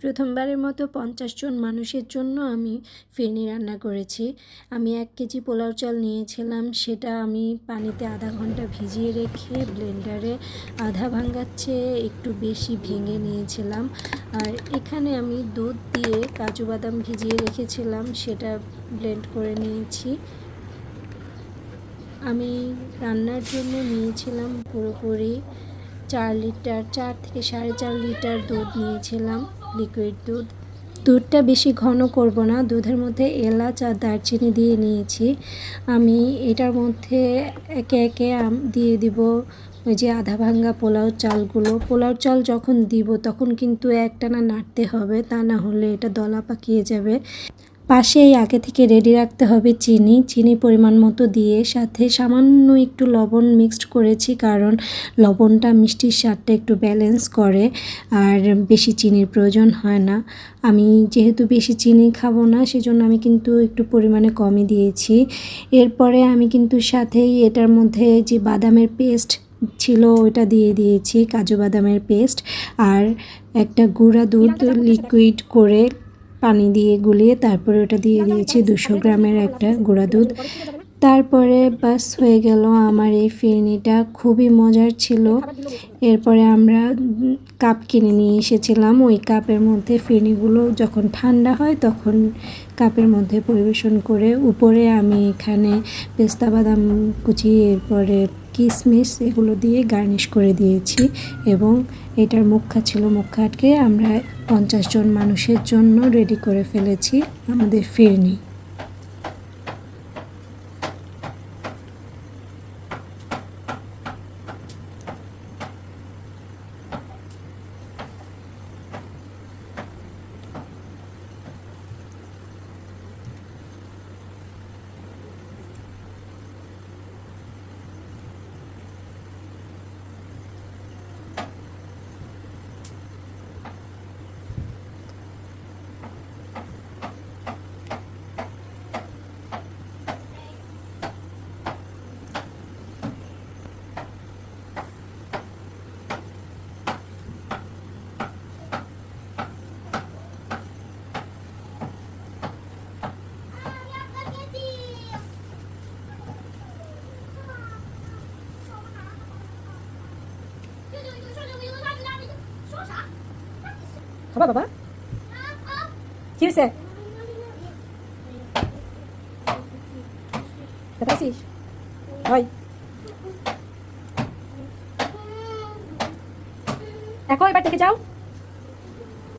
প্রথমবারের মতো 50 জন মানুষের জন্য আমি ফিরনি রান্না করেছি। আমি 1 কেজি পোলাও চাল নিয়েছিলাম, সেটা আমি পানিতে আধা ঘন্টা ভিজিয়ে রেখে ব্লেন্ডারে আধা ভাঙার চেয়ে একটু বেশি ভেঙে নিয়েছিলাম। আর এখানে আমি দুধ দিয়ে কাজু বাদাম ভিজিয়ে রেখেছিলাম, সেটা ব্লেন্ড করে নিয়েছি। আমি রান্নার জন্য নিয়েছিলাম পুরোপুরি 4 লিটার, 4 থেকে 4.5 লিটার দুধ নিয়েছিলাম, লিকুইড দুধ। দুধটা বেশি ঘন করব না, দুধের মধ্যে এলাচ আর দারচিনি দিয়ে নিয়েছি। আমি এটার মধ্যে একে একে দিয়ে দিব ওই যে আধা ভাঙ্গা পোলাও চালগুলো। পোলাও চাল যখন দিব তখন কিন্তু একটানা নাড়তে হবে, তা না হলে এটা দলা পাকিয়ে যাবে। পাশেই আগে থেকে রেডি রাখতে হবে চিনি পরিমাণ মতো দিয়ে, সাথে সামান্য একটু লবণ মিক্সড করেছি, কারণ লবণটা মিষ্টির স্বাদটা একটু ব্যালেন্স করে আর বেশি চিনির প্রয়োজন হয় না। আমি যেহেতু বেশি চিনি খাবো না, সেজন্য আমি কিন্তু একটু পরিমাণে কমই দিয়েছি। এরপরে আমি কিন্তু সাথেই এটার মধ্যে যে বাদামের পেস্ট ছিল ওটা দিয়ে দিয়েছি, কাজু বাদামের পেস্ট, আর একটা গুঁড়া দুধ লিকুইড করে পানি দিয়ে গুলিয়ে তারপরে ওটা দিয়ে দিয়েছি 200 গ্রামের একটা গুঁড়া দুধ। তারপরে বাস হয়ে গেল আমার এই ফিরনিটা, খুবই মজার ছিল। এরপরে আমরা কাপ কিনে নিয়ে এসেছিলাম, ওই কাপের মধ্যে ফিরনিগুলো যখন ঠান্ডা হয় তখন কাপের মধ্যে পরিবেশন করে উপরে আমি এখানে পেস্তা বাদাম কুচি, এরপরে কিশমিশ এগুলো দিয়ে গার্নিশ করে দিয়েছি। এবং এটার মুখা ছিল, মুখা আটকে আমরা 50 জন মানুষের জন্য রেডি করে ফেলেছি আমাদের ফিরনি। খাবা বাবা? কি হয়েছে? দেখাইছিস? হয় দেখো, এবার থেকে যাও।